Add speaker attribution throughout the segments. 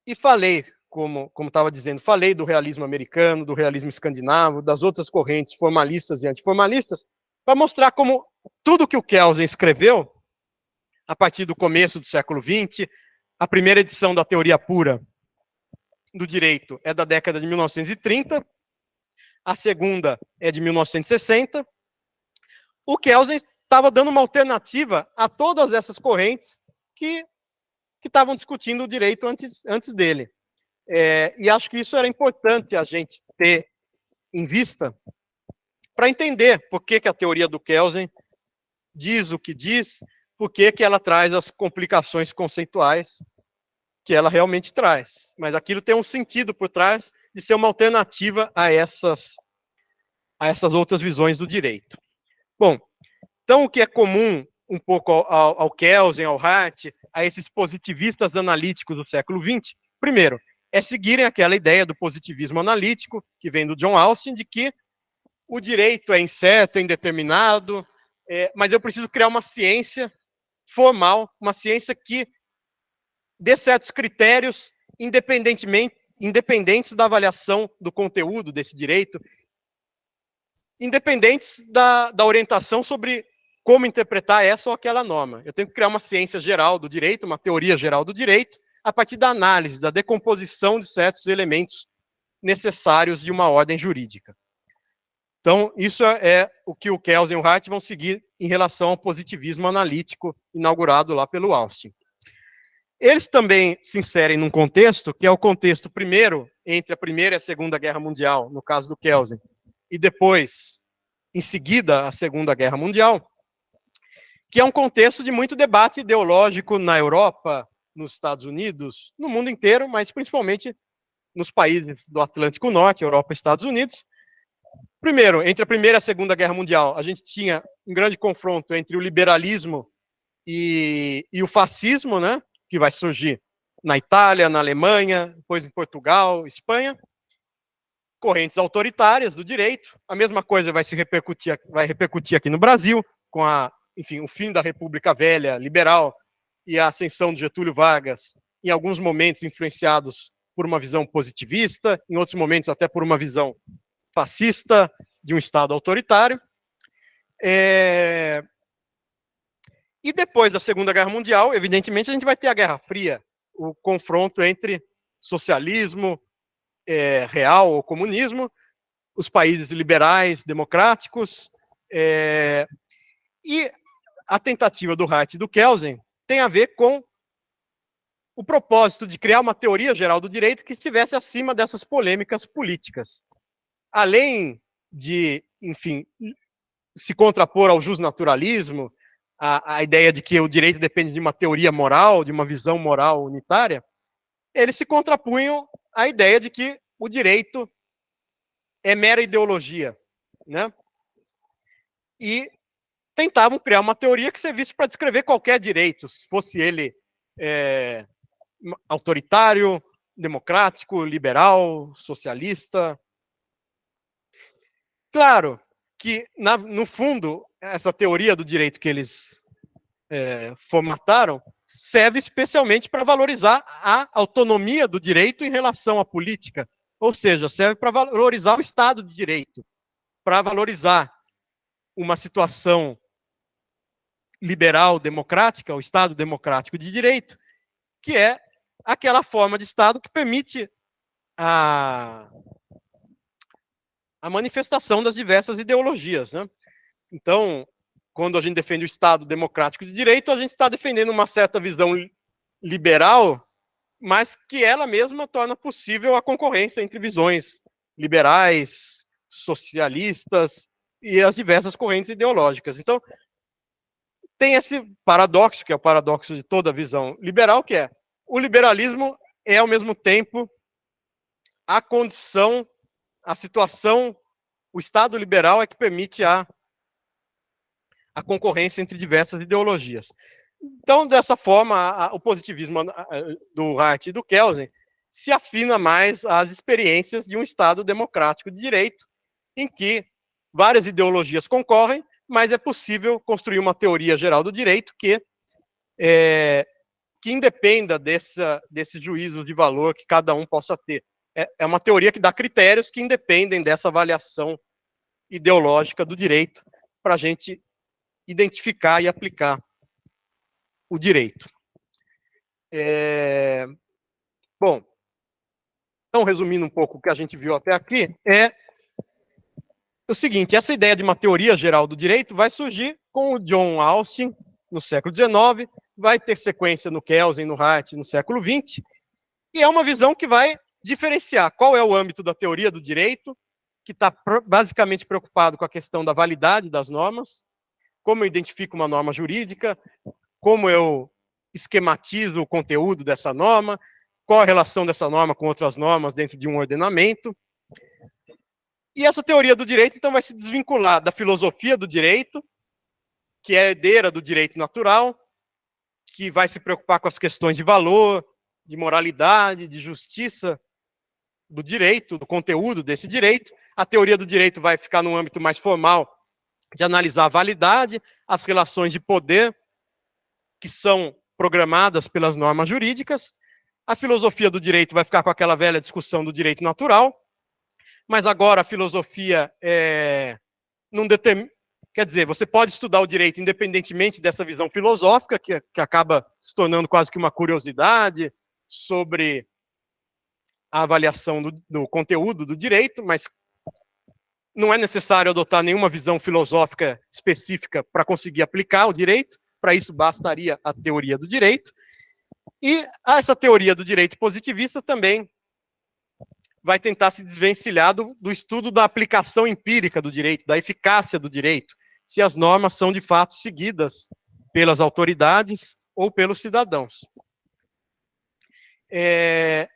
Speaker 1: e falei, como estava dizendo, falei do realismo americano, do realismo escandinavo, das outras correntes formalistas e antiformalistas, para mostrar como tudo que o Kelsen escreveu, a partir do começo do século XX, a primeira edição da Teoria Pura do Direito é da década de 1930, a segunda é de 1960, o Kelsen estava dando uma alternativa a todas essas correntes que estavam discutindo o direito antes dele. E acho que isso era importante a gente ter em vista para entender por que a teoria do Kelsen diz o que diz, por que ela traz as complicações conceituais que ela realmente traz. Mas aquilo tem um sentido por trás de ser uma alternativa a essas outras visões do direito. Bom, então o que é comum um pouco ao Kelsen, ao Hart, a esses positivistas analíticos do século XX, primeiro, é seguirem aquela ideia do positivismo analítico, que vem do John Austin, de que o direito é incerto, é indeterminado, mas eu preciso criar uma ciência formal, uma ciência que dê certos critérios independentes da avaliação do conteúdo desse direito, independentes da orientação sobre como interpretar essa ou aquela norma. Eu tenho que criar uma ciência geral do direito, uma teoria geral do direito, a partir da análise, da decomposição de certos elementos necessários de uma ordem jurídica. Então, isso é o que o Kelsen e o Hart vão seguir em relação ao positivismo analítico inaugurado lá pelo Austin. Eles também se inserem num contexto, que é o contexto, primeiro, entre a Primeira e a Segunda Guerra Mundial, no caso do Kelsen, e depois, em seguida, a Segunda Guerra Mundial, que é um contexto de muito debate ideológico na Europa, nos Estados Unidos, no mundo inteiro, mas principalmente nos países do Atlântico Norte, Europa e Estados Unidos. Primeiro, entre a Primeira e a Segunda Guerra Mundial, a gente tinha um grande confronto entre o liberalismo e o fascismo, né, que vai surgir na Itália, na Alemanha, depois em Portugal, Espanha, correntes autoritárias do direito. A mesma coisa vai repercutir aqui no Brasil, com o fim da República Velha, liberal, e a ascensão de Getúlio Vargas, em alguns momentos influenciados por uma visão positivista, em outros momentos até por uma visão fascista de um Estado autoritário. E depois da Segunda Guerra Mundial, evidentemente, a gente vai ter a Guerra Fria, o confronto entre socialismo real ou comunismo, os países liberais, democráticos, e a tentativa do Hart e do Kelsen tem a ver com o propósito de criar uma teoria geral do direito que estivesse acima dessas polêmicas políticas. Além de, enfim, se contrapor ao justnaturalismo, a ideia de que o direito depende de uma teoria moral, de uma visão moral unitária, eles se contrapunham à ideia de que o direito é mera ideologia, né? E tentavam criar uma teoria que servisse para descrever qualquer direito, fosse ele autoritário, democrático, liberal, socialista. Claro que, no fundo, essa teoria do direito que eles formataram serve especialmente para valorizar a autonomia do direito em relação à política, ou seja, serve para valorizar o Estado de Direito, para valorizar uma situação liberal, democrática, o Estado democrático de direito, que é aquela forma de Estado que permite a manifestação das diversas ideologias, né? Então, quando a gente defende o Estado democrático de direito, a gente está defendendo uma certa visão liberal, mas que ela mesma torna possível a concorrência entre visões liberais, socialistas e as diversas correntes ideológicas. Então, tem esse paradoxo, que é o paradoxo de toda visão liberal, que é o liberalismo é, ao mesmo tempo, a condição, a situação, o Estado liberal é que permite a concorrência entre diversas ideologias. Então, dessa forma, o positivismo do Hart e do Kelsen se afina mais às experiências de um Estado democrático de direito, em que várias ideologias concorrem, mas é possível construir uma teoria geral do direito que que independa desses juízos de valor que cada um possa ter. É uma teoria que dá critérios que independem dessa avaliação ideológica do direito para a gente identificar e aplicar o direito. Bom, então, resumindo um pouco o que a gente viu até aqui, é o seguinte: essa ideia de uma teoria geral do direito vai surgir com o John Austin no século XIX, vai ter sequência no Kelsen, no Hart, no século XX, e é uma visão que vai diferenciar qual é o âmbito da teoria do direito, que está basicamente preocupado com a questão da validade das normas, como eu identifico uma norma jurídica, como eu esquematizo o conteúdo dessa norma, qual a relação dessa norma com outras normas dentro de um ordenamento. E essa teoria do direito, então, vai se desvincular da filosofia do direito, que é herdeira do direito natural, que vai se preocupar com as questões de valor, de moralidade, de justiça do direito, do conteúdo desse direito. A teoria do direito vai ficar num âmbito mais formal, de analisar a validade, as relações de poder que são programadas pelas normas jurídicas. A filosofia do direito vai ficar com aquela velha discussão do direito natural, mas agora a filosofia não determina. Quer dizer, você pode estudar o direito independentemente dessa visão filosófica, que acaba se tornando quase que uma curiosidade sobre a avaliação do conteúdo do direito, mas não é necessário adotar nenhuma visão filosófica específica para conseguir aplicar o direito. Para isso, bastaria a teoria do direito. E essa teoria do direito positivista também vai tentar se desvencilhar do estudo da aplicação empírica do direito, da eficácia do direito, se as normas são de fato seguidas pelas autoridades ou pelos cidadãos.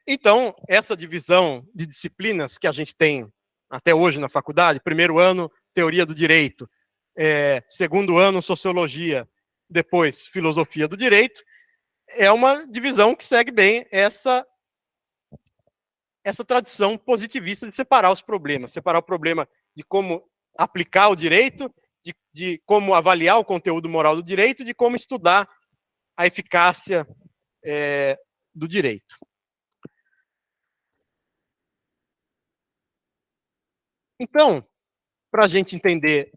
Speaker 1: Então, essa divisão de disciplinas que a gente tem até hoje na faculdade, primeiro ano, teoria do direito, segundo ano, sociologia, depois, filosofia do direito, é uma divisão que segue bem essa tradição positivista de separar os problemas, separar o problema de como aplicar o direito, de como avaliar o conteúdo moral do direito, de como estudar a eficácia do direito. Então, para a gente entender,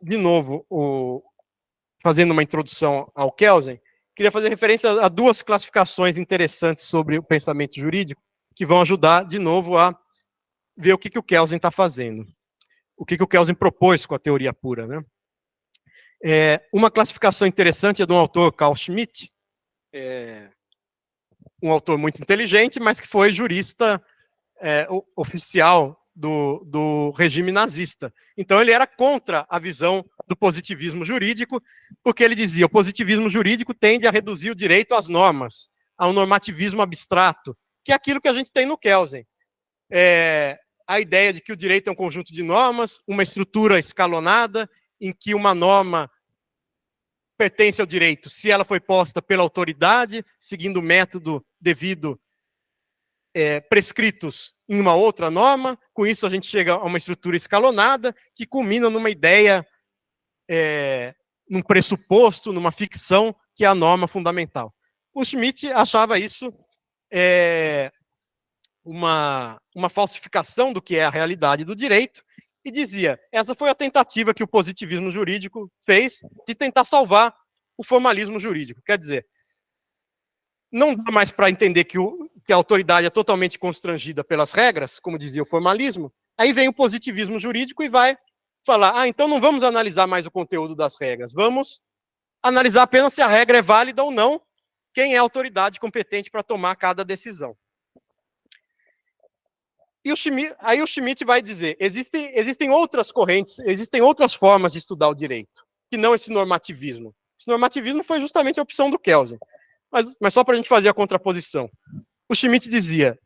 Speaker 1: de novo, fazendo uma introdução ao Kelsen, queria fazer referência a duas classificações interessantes sobre o pensamento jurídico, que vão ajudar, de novo, a ver o que o Kelsen está fazendo. O que o Kelsen propôs com a teoria pura, né? Uma classificação interessante é de um autor, Carl Schmitt, um autor muito inteligente, mas que foi jurista oficial do regime nazista. Então, ele era contra a visão do positivismo jurídico, porque ele dizia: o positivismo jurídico tende a reduzir o direito às normas, a um normativismo abstrato, que é aquilo que a gente tem no Kelsen. A ideia de que o direito é um conjunto de normas, uma estrutura escalonada, em que uma norma pertence ao direito se ela foi posta pela autoridade, seguindo o método devido prescritos em uma outra norma. Com isso, a gente chega a uma estrutura escalonada, que culmina numa ideia, num pressuposto, numa ficção, que é a norma fundamental. O Schmitt achava isso uma falsificação do que é a realidade do direito, e dizia: essa foi a tentativa que o positivismo jurídico fez de tentar salvar o formalismo jurídico. Quer dizer, não dá mais para entender que a autoridade é totalmente constrangida pelas regras, como dizia o formalismo. Aí vem o positivismo jurídico e vai falar: então não vamos analisar mais o conteúdo das regras, vamos analisar apenas se a regra é válida ou não, quem é a autoridade competente para tomar cada decisão. E aí o Schmitt vai dizer: existem outras correntes, existem outras formas de estudar o direito, que não esse normativismo. Esse normativismo foi justamente a opção do Kelsen. Mas só para a gente fazer a contraposição. O Schmitt dizia: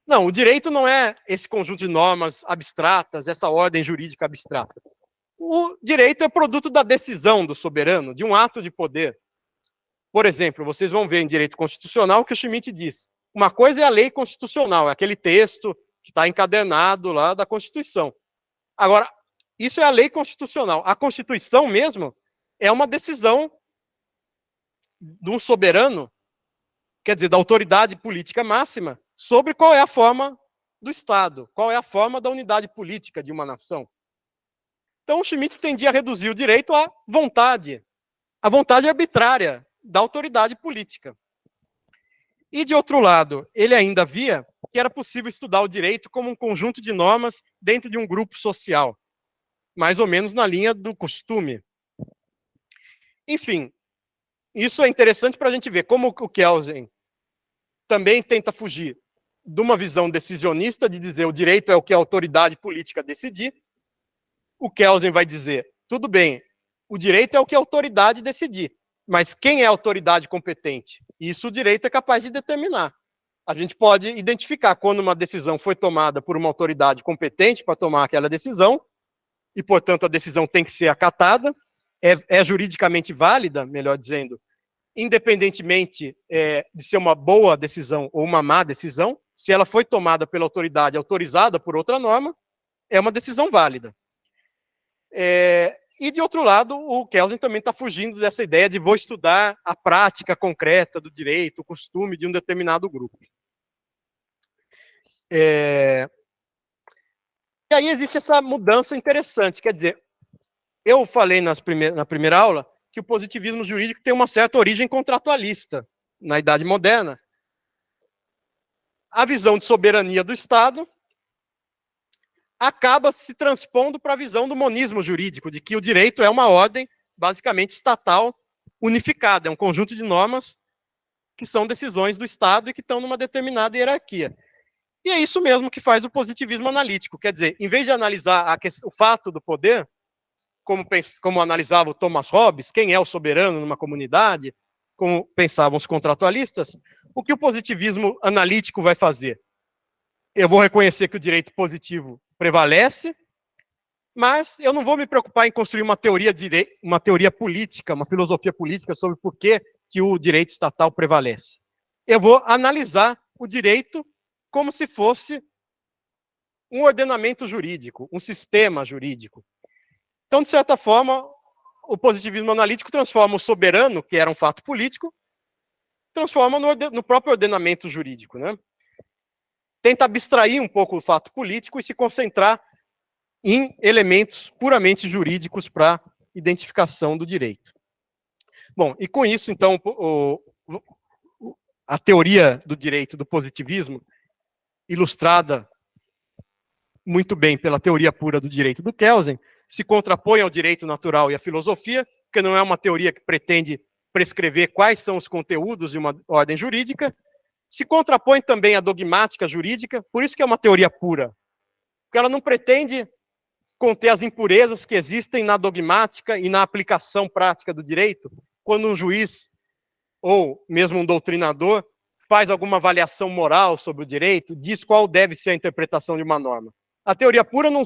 Speaker 1: não, o direito não é esse conjunto de normas abstratas, essa ordem jurídica abstrata. O direito é produto da decisão do soberano, de um ato de poder. Por exemplo, vocês vão ver em direito constitucional o que o Schmitt diz. Uma coisa é a lei constitucional, é aquele texto que está encadernado lá da Constituição. Agora, isso é a lei constitucional. A Constituição mesmo é uma decisão de um soberano quer dizer, da autoridade política máxima, sobre qual é a forma do Estado, qual é a forma da unidade política de uma nação. Então, o Schmitt tendia a reduzir o direito à vontade arbitrária da autoridade política. E, de outro lado, ele ainda via que era possível estudar o direito como um conjunto de normas dentro de um grupo social, mais ou menos na linha do costume. Enfim, isso é interessante para a gente ver como o Kelsen também tenta fugir de uma visão decisionista de dizer o direito é o que a autoridade política decidir. O Kelsen vai dizer, tudo bem, o direito é o que a autoridade decidir, mas quem é a autoridade competente? Isso o direito é capaz de determinar. A gente pode identificar quando uma decisão foi tomada por uma autoridade competente para tomar aquela decisão, e, portanto, a decisão tem que ser acatada, é juridicamente válida, melhor dizendo, independentemente de ser uma boa decisão ou uma má decisão, se ela foi tomada pela autoridade autorizada por outra norma, é uma decisão válida. E, de outro lado, o Kelsen também está fugindo dessa ideia de vou estudar a prática concreta do direito, o costume de um determinado grupo. E aí existe essa mudança interessante, quer dizer, eu falei na primeira aula que o positivismo jurídico tem uma certa origem contratualista na Idade Moderna. A visão de soberania do Estado acaba se transpondo para a visão do monismo jurídico, de que o direito é uma ordem basicamente estatal unificada, é um conjunto de normas que são decisões do Estado e que estão numa determinada hierarquia. E é isso mesmo que faz o positivismo analítico, quer dizer, em vez de analisar o fato do poder, como analisava o Thomas Hobbes, quem é o soberano numa comunidade, como pensavam os contratualistas, o que o positivismo analítico vai fazer? Eu vou reconhecer que o direito positivo prevalece, mas eu não vou me preocupar em construir uma teoria política, uma filosofia política sobre por que o direito estatal prevalece. Eu vou analisar o direito como se fosse um ordenamento jurídico, um sistema jurídico. Então, de certa forma, o positivismo analítico transforma o soberano, que era um fato político, transforma no próprio ordenamento jurídico, né? Tenta abstrair um pouco o fato político e se concentrar em elementos puramente jurídicos para identificação do direito. Bom, e com isso, então, a teoria do direito do positivismo, ilustrada muito bem pela teoria pura do direito do Kelsen, se contrapõe ao direito natural e à filosofia, porque não é uma teoria que pretende prescrever quais são os conteúdos de uma ordem jurídica, se contrapõe também à dogmática jurídica, por isso que é uma teoria pura, porque ela não pretende conter as impurezas que existem na dogmática e na aplicação prática do direito, quando um juiz ou mesmo um doutrinador faz alguma avaliação moral sobre o direito, diz qual deve ser a interpretação de uma norma. A teoria pura, não,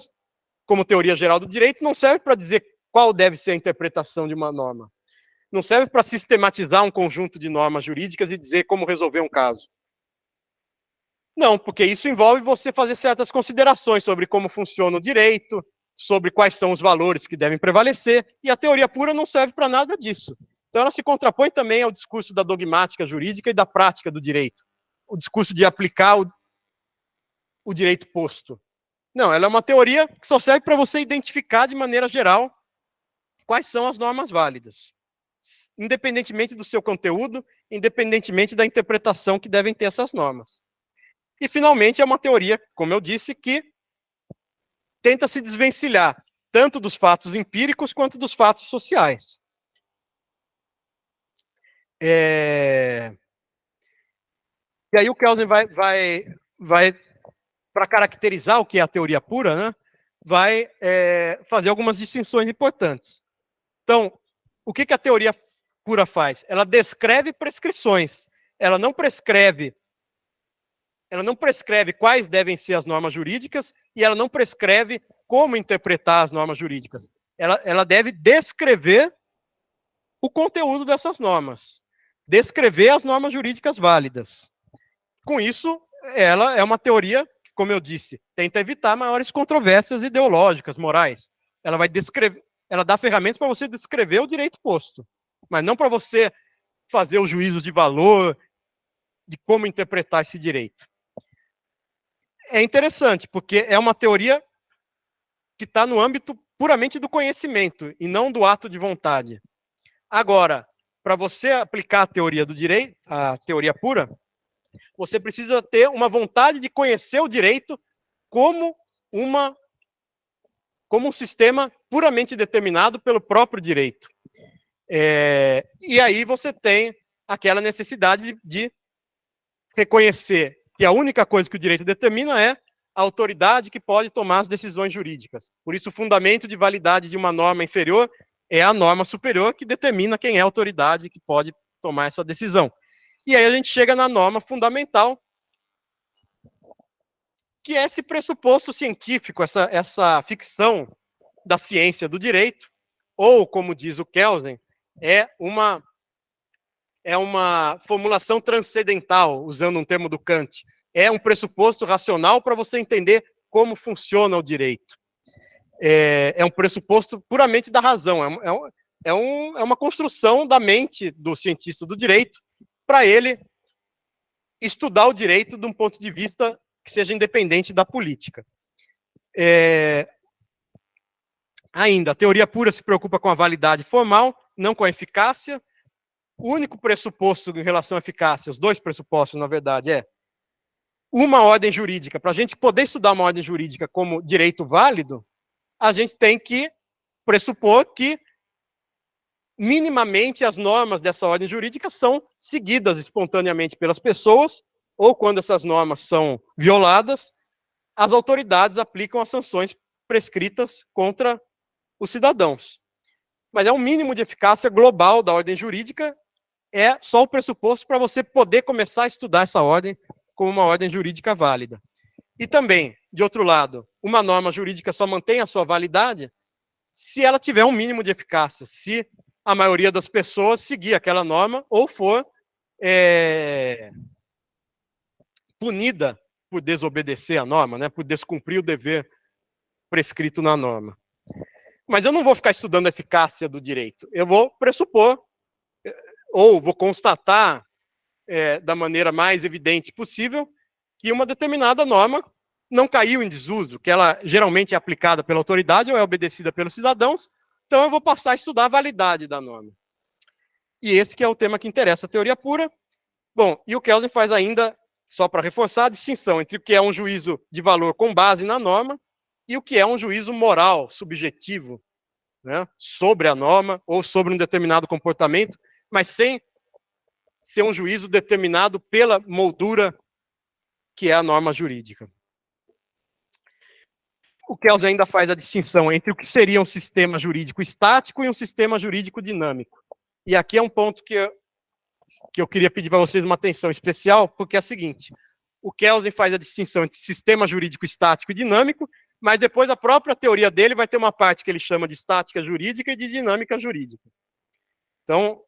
Speaker 1: como teoria geral do direito, não serve para dizer qual deve ser a interpretação de uma norma. Não serve para sistematizar um conjunto de normas jurídicas e dizer como resolver um caso. Não, porque isso envolve você fazer certas considerações sobre como funciona o direito, sobre quais são os valores que devem prevalecer, e a teoria pura não serve para nada disso. Então ela se contrapõe também ao discurso da dogmática jurídica e da prática do direito, o discurso de aplicar o direito posto. Não, ela é uma teoria que só serve para você identificar de maneira geral quais são as normas válidas, independentemente do seu conteúdo, independentemente da interpretação que devem ter essas normas. E, finalmente, é uma teoria, como eu disse, que tenta se desvencilhar tanto dos fatos empíricos quanto dos fatos sociais. E aí o Kelsen vai para caracterizar o que é a teoria pura, né, vai fazer algumas distinções importantes. Então, o que a teoria pura faz? Ela descreve prescrições. Ela não prescreve quais devem ser as normas jurídicas e ela não prescreve como interpretar as normas jurídicas. Ela deve descrever o conteúdo dessas normas, descrever as normas jurídicas válidas. Com isso, ela é uma teoria que, como eu disse, tenta evitar maiores controvérsias ideológicas, morais. Ela vai descrever, ela dá ferramentas para você descrever o direito posto, mas não para você fazer os juízos de valor de como interpretar esse direito. É interessante, porque é uma teoria que está no âmbito puramente do conhecimento e não do ato de vontade. Agora, para você aplicar a teoria do direito, a teoria pura, você precisa ter uma vontade de conhecer o direito como um sistema puramente determinado pelo próprio direito. E aí você tem aquela necessidade de reconhecer que a única coisa que o direito determina é a autoridade que pode tomar as decisões jurídicas. Por isso, o fundamento de validade de uma norma inferior é a norma superior que determina quem é a autoridade que pode tomar essa decisão. E aí a gente chega na norma fundamental, que é esse pressuposto científico, essa ficção da ciência do direito, ou, como diz o Kelsen, é uma formulação transcendental, usando um termo do Kant. É um pressuposto racional para você entender como funciona o direito. É um pressuposto puramente da razão, é uma construção da mente do cientista do direito para ele estudar o direito de um ponto de vista que seja independente da política. Ainda, a teoria pura se preocupa com a validade formal, não com a eficácia. O único pressuposto em relação à eficácia, os dois pressupostos, na verdade, é uma ordem jurídica. Para a gente poder estudar uma ordem jurídica como direito válido, a gente tem que pressupor que, minimamente, as normas dessa ordem jurídica são seguidas espontaneamente pelas pessoas, ou quando essas normas são violadas, as autoridades aplicam as sanções prescritas contra os cidadãos. Mas é um mínimo de eficácia global da ordem jurídica, é só o pressuposto para você poder começar a estudar essa ordem como uma ordem jurídica válida. E também, de outro lado, uma norma jurídica só mantém a sua validade se ela tiver um mínimo de eficácia, se a maioria das pessoas seguir aquela norma ou for punida por desobedecer a norma, né, por descumprir o dever prescrito na norma. Mas eu não vou ficar estudando a eficácia do direito. Eu vou pressupor, ou vou constatar, da maneira mais evidente possível, que uma determinada norma não caiu em desuso, que ela geralmente é aplicada pela autoridade ou é obedecida pelos cidadãos, então eu vou passar a estudar a validade da norma. E esse que é o tema que interessa a teoria pura. Bom, e o Kelsen faz ainda, só para reforçar, a distinção entre o que é um juízo de valor com base na norma e o que é um juízo moral, subjetivo, né, sobre a norma ou sobre um determinado comportamento, mas sem ser um juízo determinado pela moldura que é a norma jurídica. O Kelsen ainda faz a distinção entre o que seria um sistema jurídico estático e um sistema jurídico dinâmico. E aqui é um ponto que eu queria pedir para vocês uma atenção especial, porque é a seguinte: o Kelsen faz a distinção entre sistema jurídico estático e dinâmico, mas depois a própria teoria dele vai ter uma parte que ele chama de estática jurídica e de dinâmica jurídica. Então,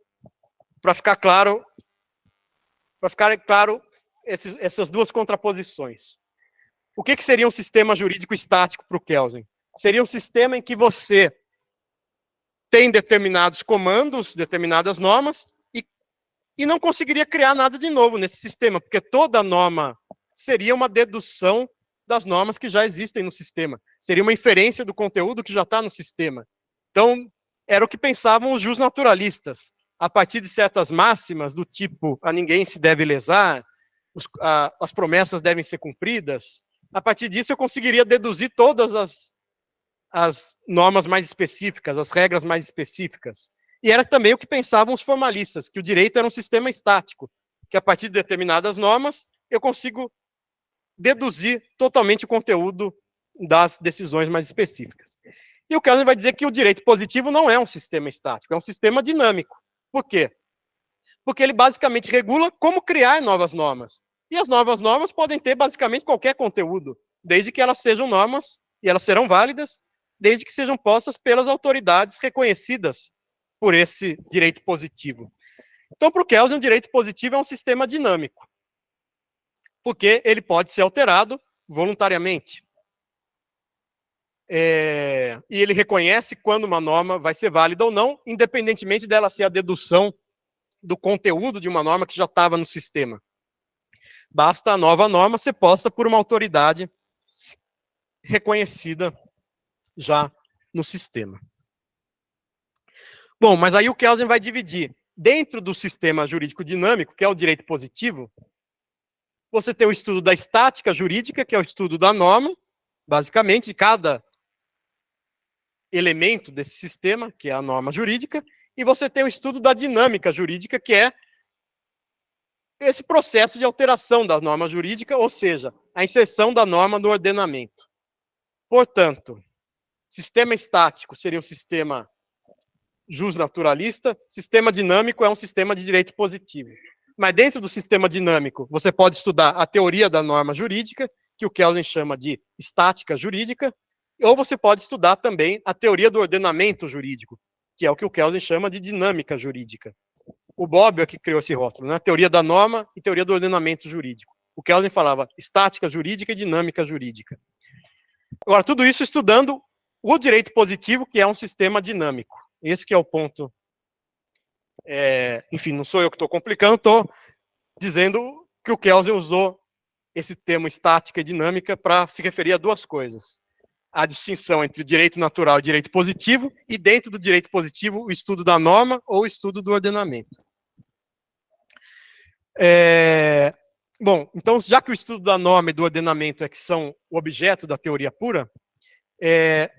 Speaker 1: para ficar claro essas duas contraposições. O que seria um sistema jurídico estático para o Kelsen? Seria um sistema em que você tem determinados comandos, determinadas normas, e não conseguiria criar nada de novo nesse sistema, porque toda norma seria uma dedução das normas que já existem no sistema. Seria uma inferência do conteúdo que já está no sistema. Então, era o que pensavam os justnaturalistas. A partir de certas máximas, do tipo, a ninguém se deve lesar, as promessas devem ser cumpridas, a partir disso eu conseguiria deduzir todas as normas mais específicas, as regras mais específicas. E era também o que pensavam os formalistas, que o direito era um sistema estático, que a partir de determinadas normas eu consigo deduzir totalmente o conteúdo das decisões mais específicas. E o Kelsen vai dizer que o direito positivo não é um sistema estático, é um sistema dinâmico. Por quê? Porque ele basicamente regula como criar novas normas. E as novas normas podem ter basicamente qualquer conteúdo, desde que elas sejam normas, e elas serão válidas, desde que sejam postas pelas autoridades reconhecidas por esse direito positivo. Então, para o Kelsen, o direito positivo é um sistema dinâmico, porque ele pode ser alterado voluntariamente. E ele reconhece quando uma norma vai ser válida ou não, independentemente dela ser a dedução do conteúdo de uma norma que já estava no sistema. Basta a nova norma ser posta por uma autoridade reconhecida já no sistema. Bom, mas aí o Kelsen vai dividir. Dentro do sistema jurídico dinâmico, que é o direito positivo, você tem o estudo da estática jurídica, que é o estudo da norma, basicamente, de cada elemento desse sistema, que é a norma jurídica, e você tem o estudo da dinâmica jurídica, que é esse processo de alteração da norma jurídica, ou seja, a inserção da norma no ordenamento. Portanto, sistema estático seria um sistema justnaturalista, sistema dinâmico é um sistema de direito positivo. Mas dentro do sistema dinâmico, você pode estudar a teoria da norma jurídica, que o Kelsen chama de estática jurídica, ou você pode estudar também a teoria do ordenamento jurídico, que é o que o Kelsen chama de dinâmica jurídica. O Bobbio é que criou esse rótulo, né? Teoria da norma e teoria do ordenamento jurídico. O Kelsen falava estática jurídica e dinâmica jurídica. Agora, tudo isso estudando o direito positivo, que é um sistema dinâmico. Esse que é o ponto. Enfim, não sou eu que estou complicando, estou dizendo que o Kelsen usou esse termo estática e dinâmica para se referir a duas coisas. A distinção entre direito natural e direito positivo, e dentro do direito positivo, o estudo da norma ou o estudo do ordenamento. Bom, então, já que o estudo da norma e do ordenamento é que são o objeto da teoria pura,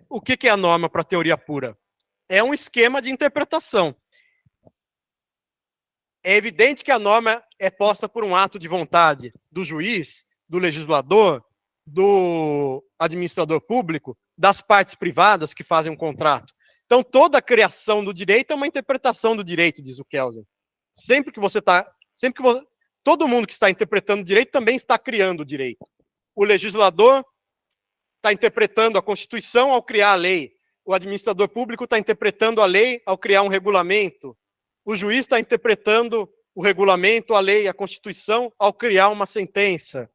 Speaker 1: o que é a norma para a teoria pura? É um esquema de interpretação. É evidente que a norma é posta por um ato de vontade do juiz, do legislador, do administrador público, das partes privadas que fazem um contrato. Então, toda a criação do direito é uma interpretação do direito, diz o Kelsen. Todo mundo que está interpretando o direito também está criando o direito. O legislador está interpretando a Constituição ao criar a lei. O administrador público está interpretando a lei ao criar um regulamento. O juiz está interpretando o regulamento, a lei, a Constituição ao criar uma sentença.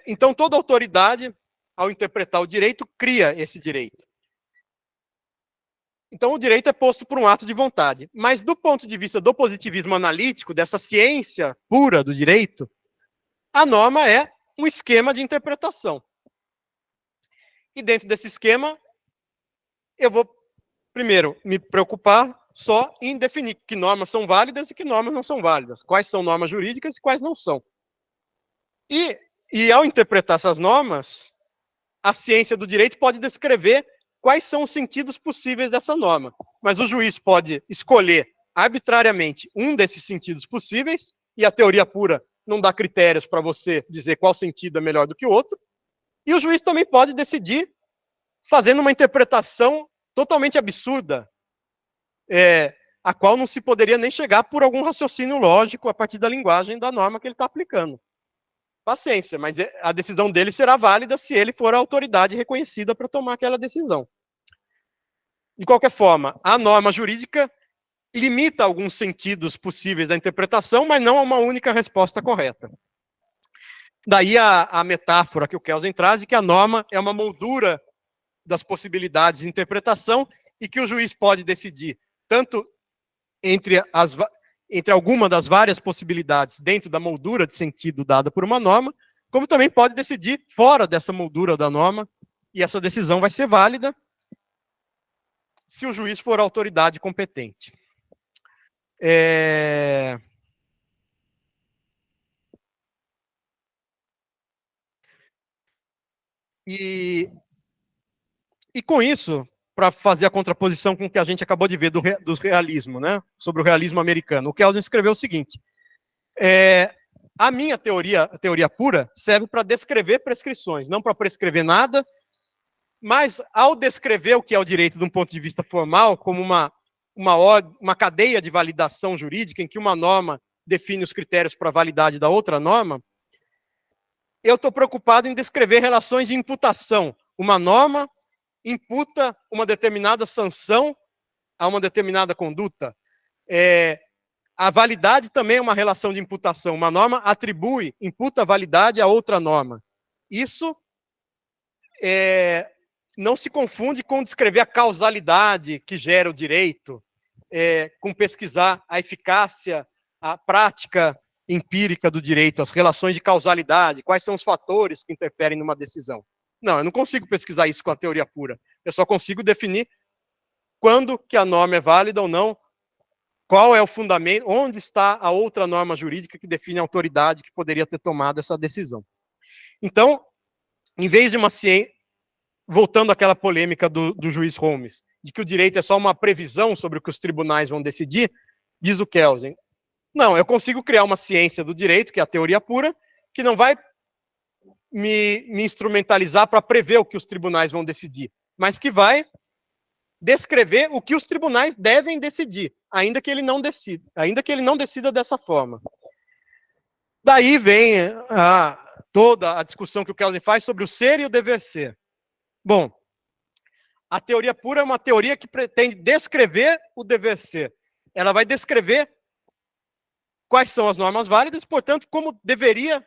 Speaker 1: Então, toda autoridade, ao interpretar o direito, cria esse direito. Então, o direito é posto por um ato de vontade. Mas, do ponto de vista do positivismo analítico, dessa ciência pura do direito, a norma é um esquema de interpretação. E dentro desse esquema, eu vou, primeiro, me preocupar só em definir que normas são válidas e que normas não são válidas. Quais são normas jurídicas e quais não são. E ao interpretar essas normas, a ciência do direito pode descrever quais são os sentidos possíveis dessa norma. Mas o juiz pode escolher arbitrariamente um desses sentidos possíveis, e a teoria pura não dá critérios para você dizer qual sentido é melhor do que o outro. E o juiz também pode decidir fazendo uma interpretação totalmente absurda, a qual não se poderia nem chegar por algum raciocínio lógico a partir da linguagem da norma que ele está aplicando. Paciência, mas a decisão dele será válida se ele for a autoridade reconhecida para tomar aquela decisão. De qualquer forma, a norma jurídica limita alguns sentidos possíveis da interpretação, mas não a uma única resposta correta. Daí a metáfora que o Kelsen traz de que a norma é uma moldura das possibilidades de interpretação e que o juiz pode decidir tanto entre alguma das várias possibilidades dentro da moldura de sentido dada por uma norma, como também pode decidir fora dessa moldura da norma, e essa decisão vai ser válida se o juiz for a autoridade competente. E com isso, para fazer a contraposição com o que a gente acabou de ver do realismo, né, sobre o realismo americano, o Kelsen escreveu o seguinte: a minha teoria, a teoria pura, serve para descrever prescrições, não para prescrever nada, mas ao descrever o que é o direito de um ponto de vista formal, como uma cadeia de validação jurídica, em que uma norma define os critérios para a validade da outra norma, eu estou preocupado em descrever relações de imputação. Uma norma imputa uma determinada sanção a uma determinada conduta. A validade também é uma relação de imputação. Uma norma imputa validade a outra norma. Isso não se confunde com descrever a causalidade que gera o direito, com pesquisar a eficácia, a prática empírica do direito, as relações de causalidade, quais são os fatores que interferem numa decisão. Não, eu não consigo pesquisar isso com a teoria pura. Eu só consigo definir quando que a norma é válida ou não, qual é o fundamento, onde está a outra norma jurídica que define a autoridade que poderia ter tomado essa decisão. Então, em vez de uma ciência, voltando àquela polêmica do juiz Holmes, de que o direito é só uma previsão sobre o que os tribunais vão decidir, diz o Kelsen, não, eu consigo criar uma ciência do direito, que é a teoria pura, que não vai me instrumentalizar para prever o que os tribunais vão decidir, mas que vai descrever o que os tribunais devem decidir, ainda que ele não decida dessa forma. Daí vem toda a discussão que o Kelsen faz sobre o ser e o dever ser. Bom, a teoria pura é uma teoria que pretende descrever o dever ser. Ela vai descrever quais são as normas válidas, portanto, como deve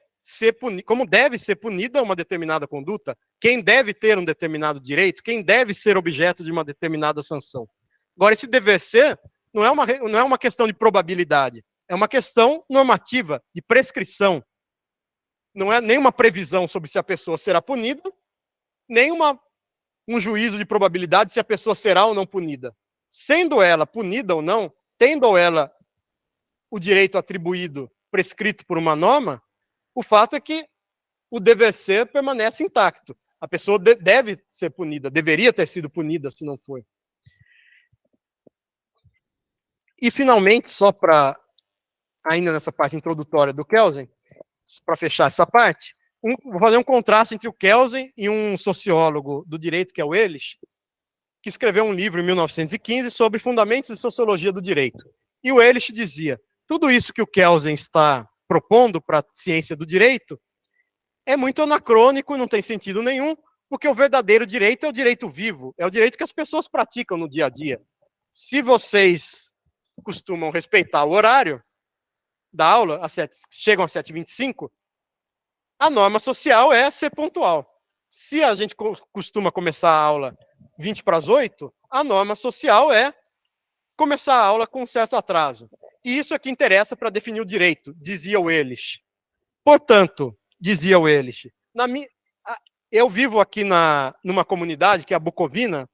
Speaker 1: ser punida uma determinada conduta, quem deve ter um determinado direito, quem deve ser objeto de uma determinada sanção. Agora, esse dever ser não é uma questão de probabilidade, é uma questão normativa, de prescrição. Não é nenhuma previsão sobre se a pessoa será punida, nem um juízo de probabilidade se a pessoa será ou não punida. Sendo ela punida ou não, tendo ela o direito atribuído, prescrito por uma norma, o fato é que o dever ser permanece intacto. A pessoa deve ser punida, deveria ter sido punida se não foi. E, finalmente, só para, ainda nessa parte introdutória do Kelsen, para fechar essa parte, vou fazer um contraste entre o Kelsen e um sociólogo do direito, que é o Ehrlich, que escreveu um livro em 1915 sobre fundamentos de sociologia do direito. E o Ehrlich dizia, tudo isso que o Kelsen está propondo para a ciência do direito é muito anacrônico e não tem sentido nenhum, porque o verdadeiro direito é o direito vivo, é o direito que as pessoas praticam no dia a dia. Se vocês costumam respeitar o horário da aula, chegam às 7h25, a norma social é ser pontual. Se a gente costuma começar a aula 7h20, a norma social é começar a aula com um certo atraso. E isso é que interessa para definir o direito, dizia o Ehrlich. Portanto, dizia o Ehrlich, eu vivo aqui numa comunidade, que é a Bucovina,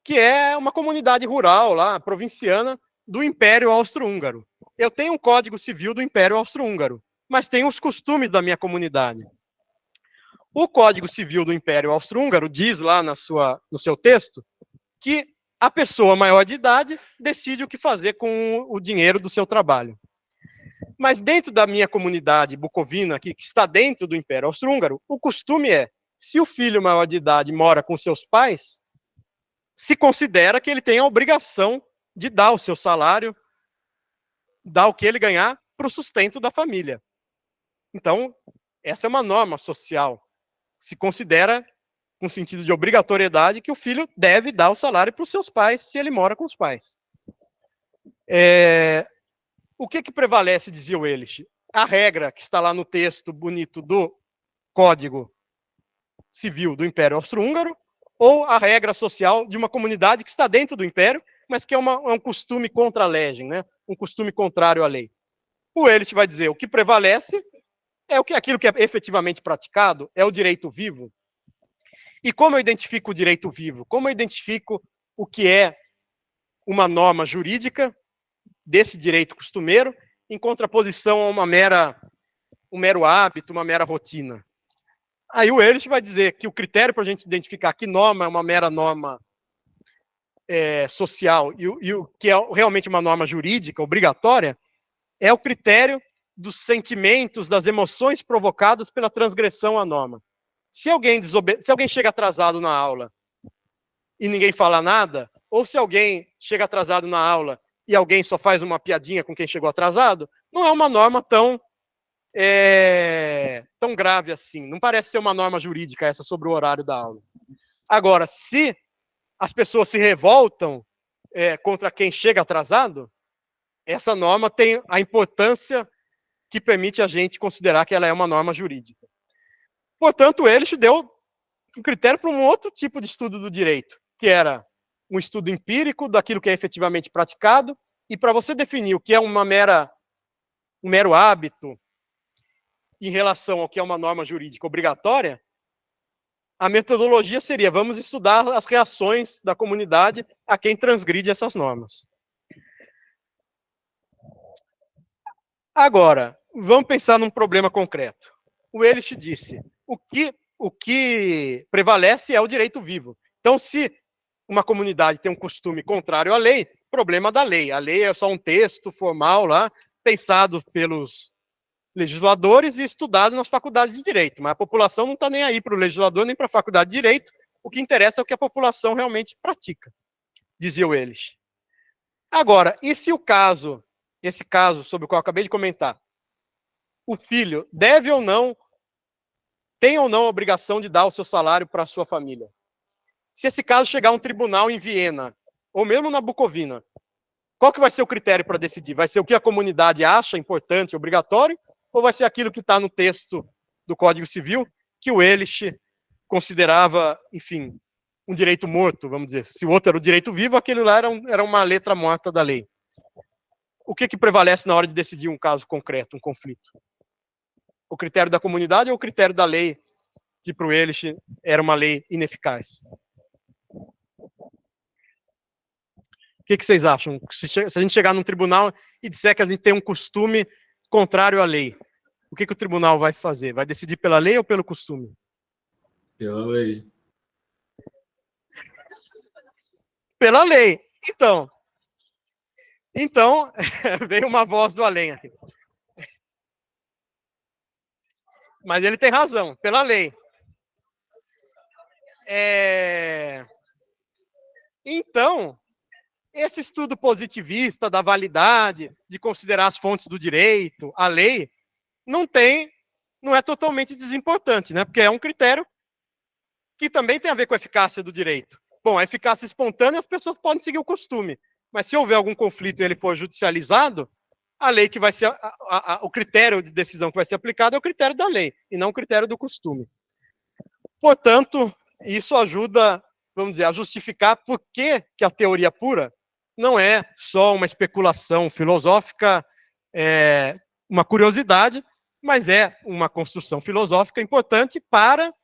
Speaker 1: que é uma comunidade rural, lá, provinciana, do Império Austro-Húngaro. Eu tenho um Código Civil do Império Austro-Húngaro, mas tenho os costumes da minha comunidade. O Código Civil do Império Austro-Húngaro diz lá no seu texto que a pessoa maior de idade decide o que fazer com o dinheiro do seu trabalho. Mas dentro da minha comunidade bucovina, que está dentro do Império Austro-Húngaro, o costume é, se o filho maior de idade mora com seus pais, se considera que ele tem a obrigação de dar o seu salário, dar o que ele ganhar para o sustento da família. Então, essa é uma norma social. Se considera, com sentido de obrigatoriedade, que o filho deve dar o salário para os seus pais, se ele mora com os pais. O que prevalece, dizia o Ehrlich? A regra que está lá no texto bonito do Código Civil do Império Austro-Húngaro, ou a regra social de uma comunidade que está dentro do Império, mas que é um costume contra a legem, né? Um costume contrário à lei. O Ehrlich vai dizer, o que prevalece é aquilo que é efetivamente praticado, é o direito vivo. E como eu identifico o direito vivo? Como eu identifico o que é uma norma jurídica desse direito costumeiro, em contraposição a um mero hábito, uma mera rotina? Aí o Ehrlich vai dizer que o critério para a gente identificar que norma é uma mera norma social e o que é realmente uma norma jurídica obrigatória é o critério dos sentimentos, das emoções provocadas pela transgressão à norma. Se alguém chega atrasado na aula e ninguém fala nada, ou se alguém chega atrasado na aula e alguém só faz uma piadinha com quem chegou atrasado, não é uma norma tão grave assim. Não parece ser uma norma jurídica essa sobre o horário da aula. Agora, se as pessoas se revoltam contra quem chega atrasado, essa norma tem a importância que permite a gente considerar que ela é uma norma jurídica. Portanto, ele deu um critério para um outro tipo de estudo do direito, que era um estudo empírico daquilo que é efetivamente praticado, e para você definir o que é uma mera um mero hábito em relação ao que é uma norma jurídica obrigatória, a metodologia seria: vamos estudar as reações da comunidade a quem transgride essas normas. Agora, vamos pensar num problema concreto. O Ehrlich disse: o que prevalece é o direito vivo. Então, se uma comunidade tem um costume contrário à lei, problema da lei. A lei é só um texto formal lá, pensado pelos legisladores e estudado nas faculdades de direito. Mas a população não está nem aí para o legislador nem para a faculdade de direito. O que interessa é o que a população realmente pratica, dizia o Ehrlich. Agora, e se esse caso sobre o qual eu acabei de comentar, o filho deve ou não, tem ou não a obrigação de dar o seu salário para a sua família? Se esse caso chegar a um tribunal em Viena, ou mesmo na Bucovina, qual que vai ser o critério para decidir? Vai ser o que a comunidade acha importante, obrigatório, ou vai ser aquilo que está no texto do Código Civil, que o Ehrlich considerava, enfim, um direito morto, vamos dizer. Se o outro era o direito vivo, aquele lá era uma letra morta da lei. O que prevalece na hora de decidir um caso concreto, um conflito? O critério da comunidade ou o critério da lei, que para o Ehrlich era uma lei ineficaz? O que vocês acham? Se a gente chegar num tribunal e disser que a gente tem um costume contrário à lei, o que o tribunal vai fazer? Vai decidir pela lei ou pelo costume?
Speaker 2: Pela lei.
Speaker 1: Pela lei. Então veio uma voz do além aqui. Mas ele tem razão, pela lei. Então, esse estudo positivista da validade, de considerar as fontes do direito, a lei, não é totalmente desimportante, né? Porque é um critério que também tem a ver com a eficácia do direito. Bom, a eficácia espontânea, as pessoas podem seguir o costume, mas se houver algum conflito e ele for judicializado, a lei que vai ser, o critério de decisão que vai ser aplicado é o critério da lei, e não o critério do costume. Portanto, isso ajuda, vamos dizer, a justificar por que a teoria pura não é só uma especulação filosófica, uma curiosidade, mas é uma construção filosófica importante para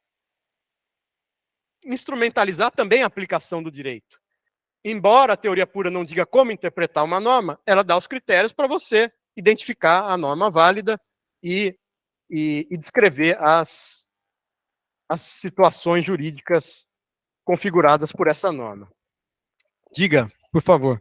Speaker 1: instrumentalizar também a aplicação do direito. Embora a teoria pura não diga como interpretar uma norma, ela dá os critérios para você identificar a norma válida e descrever as situações jurídicas configuradas por essa norma. Diga, por favor.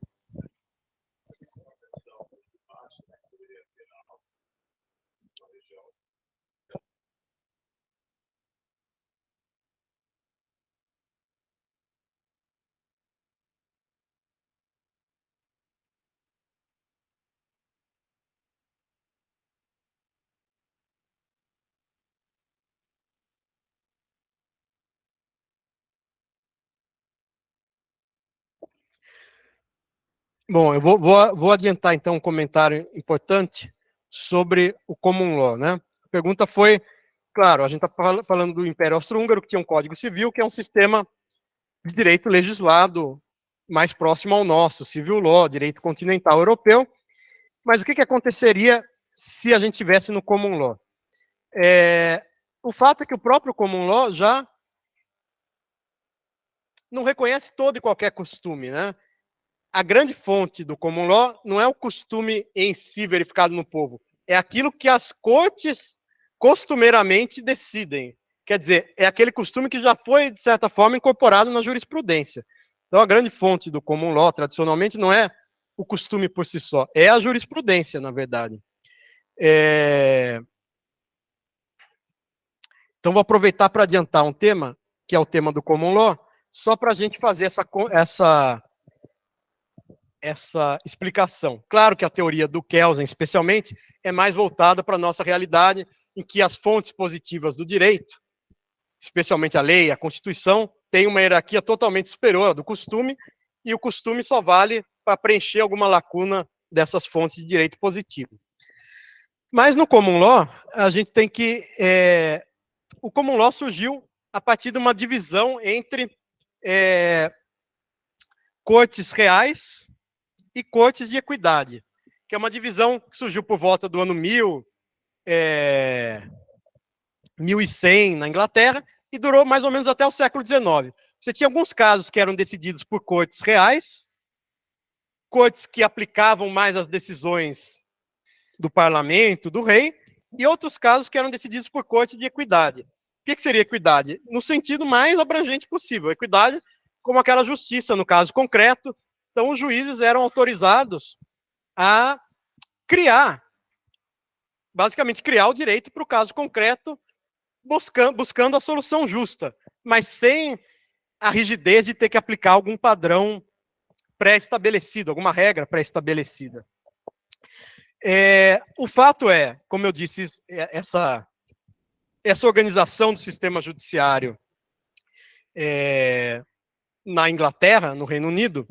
Speaker 1: Bom, eu vou adiantar, então, um comentário importante sobre o common law, né? A pergunta foi, claro, a gente está falando do Império Austro-Húngaro, que tinha um Código Civil, que é um sistema de direito legislado mais próximo ao nosso, civil law, direito continental europeu. Mas o que aconteceria se a gente tivesse no common law? O fato é que o próprio common law já não reconhece todo e qualquer costume, né? A grande fonte do common law não é o costume em si verificado no povo, é aquilo que as cortes costumeiramente decidem. Quer dizer, é aquele costume que já foi, de certa forma, incorporado na jurisprudência. Então, a grande fonte do common law, tradicionalmente, não é o costume por si só, é a jurisprudência, na verdade. Então, vou aproveitar para adiantar um tema, que é o tema do common law, só para a gente fazer essa explicação. Claro que a teoria do Kelsen, especialmente, é mais voltada para a nossa realidade, em que as fontes positivas do direito, especialmente a lei, a Constituição, tem uma hierarquia totalmente superior à do costume, e o costume só vale para preencher alguma lacuna dessas fontes de direito positivo. Mas no common law, a gente tem que... o common law surgiu a partir de uma divisão entre cortes reais e cortes de equidade. que é uma divisão que surgiu por volta do ano 1100 na Inglaterra, e durou mais ou menos até o século XIX. Você tinha alguns casos que eram decididos por cortes reais, cortes que aplicavam mais as decisões do parlamento, do rei, e outros casos que eram decididos por corte de equidade. O que seria equidade? No sentido mais abrangente possível. Equidade como aquela justiça, no caso concreto. Então, os juízes eram autorizados a criar, basicamente criar o direito para o caso concreto, buscando a solução justa, mas sem a rigidez de ter que aplicar algum padrão pré-estabelecido, alguma regra pré-estabelecida. O fato é, como eu disse, essa organização do sistema judiciário na Inglaterra, no Reino Unido,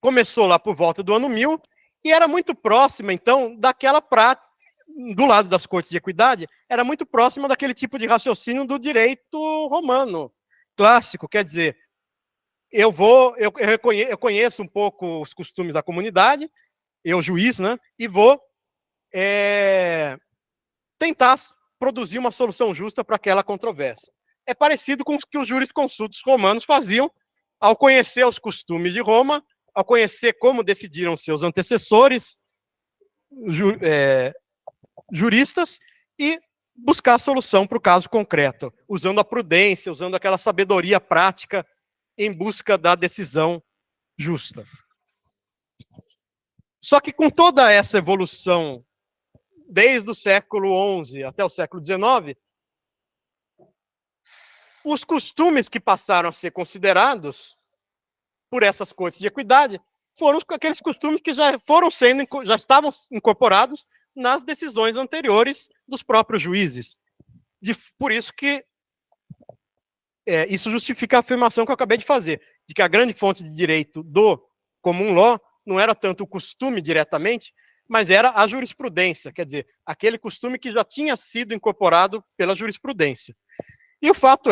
Speaker 1: começou lá por volta do ano 1000 e era muito próxima, então, daquela prática, do lado das cortes de equidade, era muito próxima daquele tipo de raciocínio do direito romano clássico. Quer dizer, eu conheço um pouco os costumes da comunidade, eu juiz, né, e vou tentar produzir uma solução justa para aquela controvérsia. É parecido com o que os jurisconsultos romanos faziam ao conhecer os costumes de Roma, ao conhecer como decidiram seus antecessores, juristas, e buscar a solução para o caso concreto, usando a prudência, usando aquela sabedoria prática em busca da decisão justa. Só que com toda essa evolução, desde o século XI até o século XIX, os costumes que passaram a ser considerados por essas cortes de equidade foram aqueles costumes que já estavam incorporados nas decisões anteriores dos próprios juízes. Por isso que isso justifica a afirmação que eu acabei de fazer, de que a grande fonte de direito do common law não era tanto o costume diretamente, mas era a jurisprudência, quer dizer, aquele costume que já tinha sido incorporado pela jurisprudência. E o fato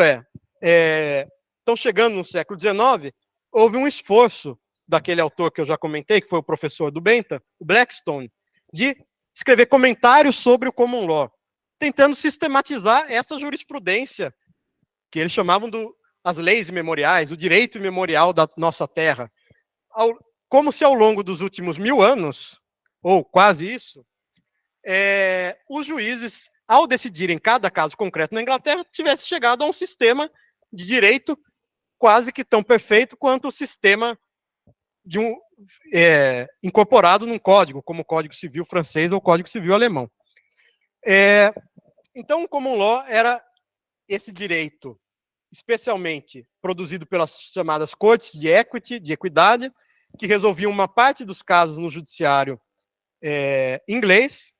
Speaker 1: então chegando no século XIX, houve um esforço daquele autor que eu já comentei, que foi o professor do Bentham, o Blackstone, de escrever comentários sobre o common law, tentando sistematizar essa jurisprudência que eles chamavam as leis imemoriais, o direito imemorial da nossa terra. Como se ao longo dos últimos 1000 anos, ou quase isso, os juízes, ao decidirem cada caso concreto na Inglaterra, tivessem chegado a um sistema de direito quase que tão perfeito quanto o sistema incorporado num código, como o Código Civil francês ou o Código Civil alemão. Então, o common law era esse direito, especialmente produzido pelas chamadas cortes de equity, de equidade, que resolviam uma parte dos casos no judiciário inglês,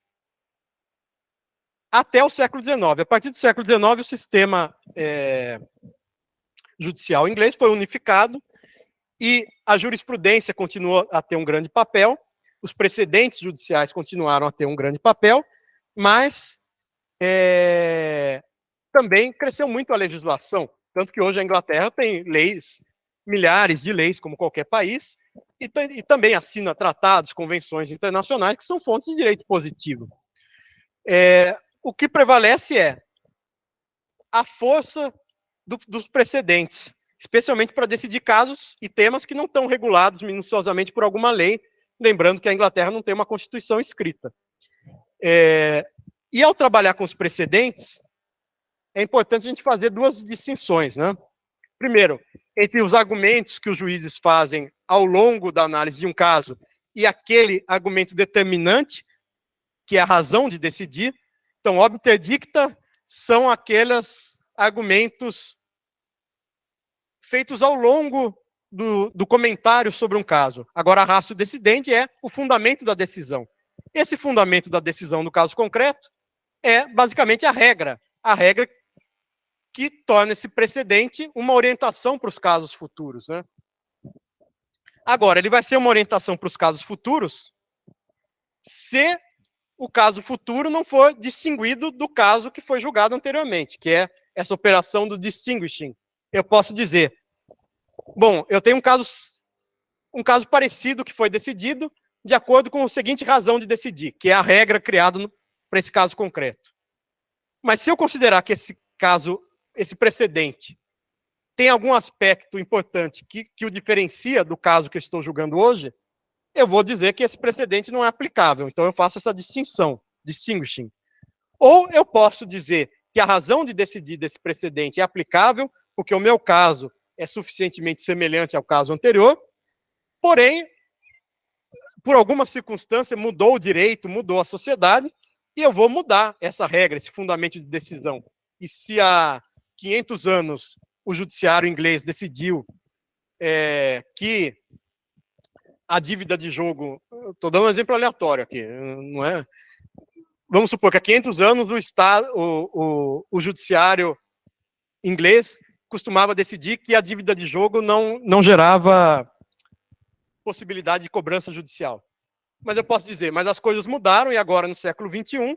Speaker 1: até o século XIX. A partir do século XIX, o sistema judicial inglês foi unificado e a jurisprudência continuou a ter um grande papel, os precedentes judiciais continuaram a ter um grande papel, mas também cresceu muito a legislação, tanto que hoje a Inglaterra tem leis, milhares de leis, como qualquer país, e também assina tratados, convenções internacionais, que são fontes de direito positivo. O que prevalece é a força dos precedentes, especialmente para decidir casos e temas que não estão regulados minuciosamente por alguma lei, lembrando que a Inglaterra não tem uma constituição escrita. E ao trabalhar com os precedentes, é importante a gente fazer duas distinções, né? Primeiro, entre os argumentos que os juízes fazem ao longo da análise de um caso e aquele argumento determinante, que é a razão de decidir. Então, obter dicta são aqueles argumentos feitos ao longo do comentário sobre um caso. Agora, a ratio decidente é o fundamento da decisão. Esse fundamento da decisão no caso concreto é basicamente a regra que torna esse precedente uma orientação para os casos futuros, né? Agora, ele vai ser uma orientação para os casos futuros se o caso futuro não for distinguido do caso que foi julgado anteriormente, que é essa operação do distinguishing. Eu posso dizer, bom, eu tenho um caso um caso parecido que foi decidido de acordo com a seguinte razão de decidir, que é a regra criada para esse caso concreto. Mas se eu considerar que esse caso, esse precedente, tem algum aspecto importante que o diferencia do caso que eu estou julgando hoje, eu vou dizer que esse precedente não é aplicável. Então eu faço essa distinção, distinguishing. Ou eu posso dizer que a razão de decidir desse precedente é aplicável, porque o meu caso é suficientemente semelhante ao caso anterior, porém, por alguma circunstância, mudou o direito, mudou a sociedade, e eu vou mudar essa regra, esse fundamento de decisão. E se há 500 anos o judiciário inglês decidiu que a dívida de jogo... Estou dando um exemplo aleatório aqui, não é? Vamos supor que há 500 anos o judiciário inglês costumava decidir que a dívida de jogo não gerava possibilidade de cobrança judicial. Mas eu posso dizer, mas as coisas mudaram e agora, no século XXI,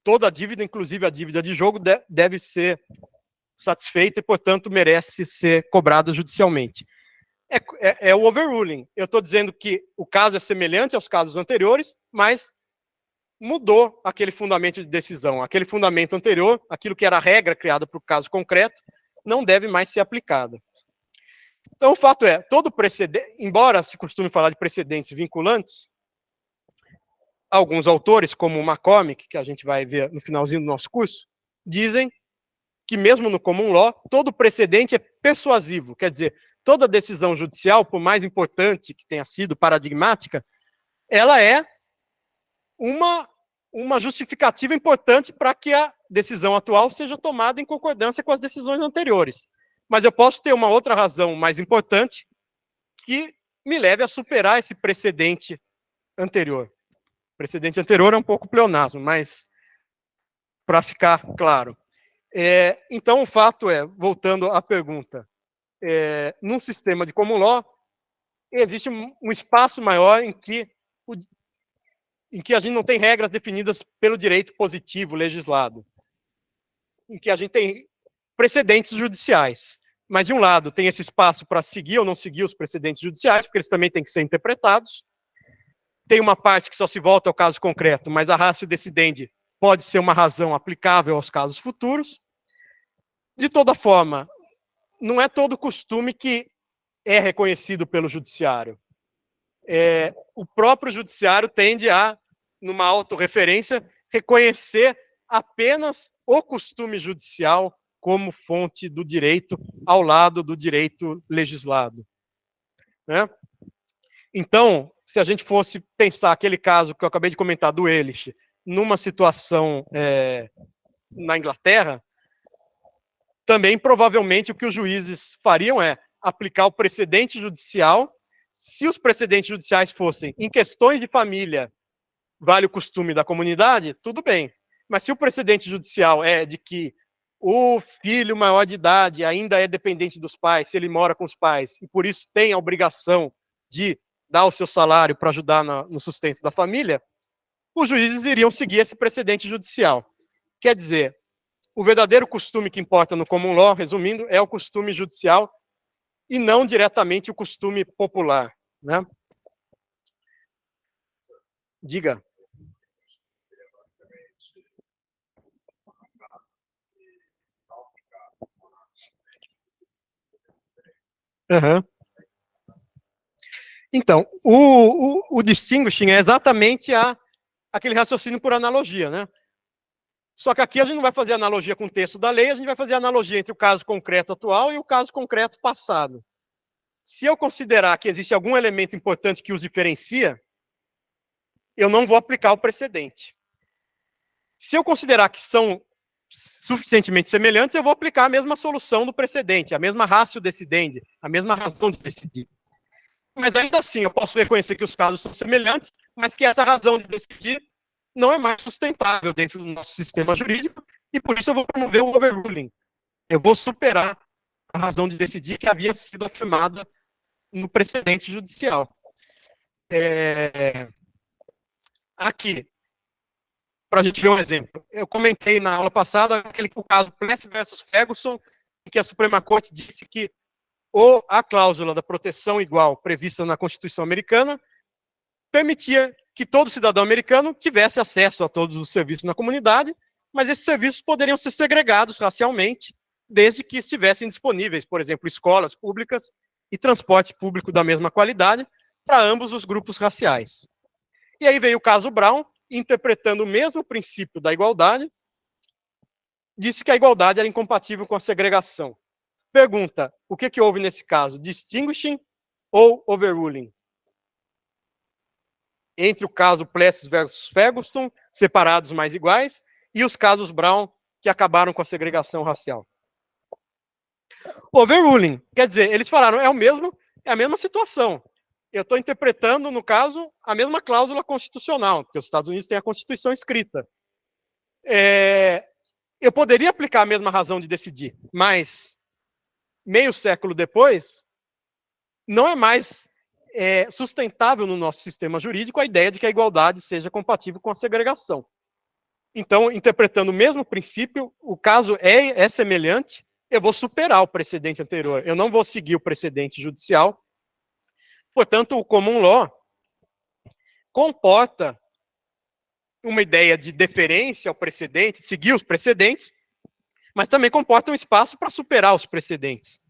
Speaker 1: toda a dívida, inclusive a dívida de jogo, deve ser satisfeita e, portanto, merece ser cobrada judicialmente. É o overruling. Eu estou dizendo que o caso é semelhante aos casos anteriores, mas mudou aquele fundamento de decisão. Aquele fundamento anterior, aquilo que era a regra criada para o caso concreto, não deve mais ser aplicada. Então, o fato é, todo precedente, embora se costume falar de precedentes vinculantes, alguns autores, como o McCormick, que a gente vai ver no finalzinho do nosso curso, dizem que mesmo no common law, todo precedente é persuasivo, quer dizer, toda decisão judicial, por mais importante que tenha sido paradigmática, ela é uma justificativa importante para que a decisão atual seja tomada em concordância com as decisões anteriores. Mas eu posso ter uma outra razão mais importante que me leve a superar esse precedente anterior. O precedente anterior é um pouco pleonasmo, mas para ficar claro. Então, o fato é, voltando à pergunta, num sistema de common law, existe um espaço maior em que a gente não tem regras definidas pelo direito positivo legislado, em que a gente tem precedentes judiciais. Mas, de um lado, tem esse espaço para seguir ou não seguir os precedentes judiciais, porque eles também têm que ser interpretados. Tem uma parte que só se volta ao caso concreto, mas a ratio decidendi pode ser uma razão aplicável aos casos futuros. De toda forma, não é todo costume que é reconhecido pelo judiciário. O próprio judiciário tende a, numa autorreferência, reconhecer apenas o costume judicial como fonte do direito ao lado do direito legislado. Né? Então, se a gente fosse pensar aquele caso que eu acabei de comentar do Ehrlich, numa situação na Inglaterra, também provavelmente o que os juízes fariam é aplicar o precedente judicial. Se os precedentes judiciais fossem em questões de família, vale o costume da comunidade, tudo bem. Mas se o precedente judicial é de que o filho maior de idade ainda é dependente dos pais, se ele mora com os pais, e por isso tem a obrigação de dar o seu salário para ajudar no sustento da família, os juízes iriam seguir esse precedente judicial. Quer dizer, o verdadeiro costume que importa no common law, resumindo, é o costume judicial e não diretamente o costume popular. Né? Diga. Uhum. Então, o distinguishing é exatamente aquele raciocínio por analogia, né? Só que aqui a gente não vai fazer analogia com o texto da lei, a gente vai fazer analogia entre o caso concreto atual e o caso concreto passado. Se eu considerar que existe algum elemento importante que os diferencia, eu não vou aplicar o precedente. Se eu considerar que são suficientemente semelhantes, eu vou aplicar a mesma solução do precedente, a mesma ratio decidendi, a mesma razão de decidir. Mas ainda assim, eu posso reconhecer que os casos são semelhantes, mas que essa razão de decidir não é mais sustentável dentro do nosso sistema jurídico, e por isso eu vou promover o overruling. Eu vou superar a razão de decidir que havia sido afirmada no precedente judicial. Aqui, para a gente ver um exemplo. Eu comentei na aula passada o caso Plessy versus Ferguson, em que a Suprema Corte disse que ou a cláusula da proteção igual prevista na Constituição Americana permitia que todo cidadão americano tivesse acesso a todos os serviços na comunidade, mas esses serviços poderiam ser segregados racialmente, desde que estivessem disponíveis, por exemplo, escolas públicas e transporte público da mesma qualidade para ambos os grupos raciais. E aí veio o caso Brown, interpretando o mesmo princípio da igualdade, disse que a igualdade era incompatível com a segregação. Pergunta, o que houve nesse caso? Distinguishing ou overruling? Entre o caso Plessis versus Ferguson, separados mais iguais, e os casos Brown, que acabaram com a segregação racial. Overruling, quer dizer, eles falaram, é a mesma situação. Eu estou interpretando, no caso, a mesma cláusula constitucional, porque os Estados Unidos têm a Constituição escrita. Eu poderia aplicar a mesma razão de decidir, mas meio século depois, não é mais sustentável no nosso sistema jurídico a ideia de que a igualdade seja compatível com a segregação. Então, interpretando o mesmo princípio, o caso é semelhante, eu vou superar o precedente anterior, eu não vou seguir o precedente judicial. Portanto, o common law comporta uma ideia de deferência ao precedente, seguir os precedentes, mas também comporta um espaço para superar os precedentes.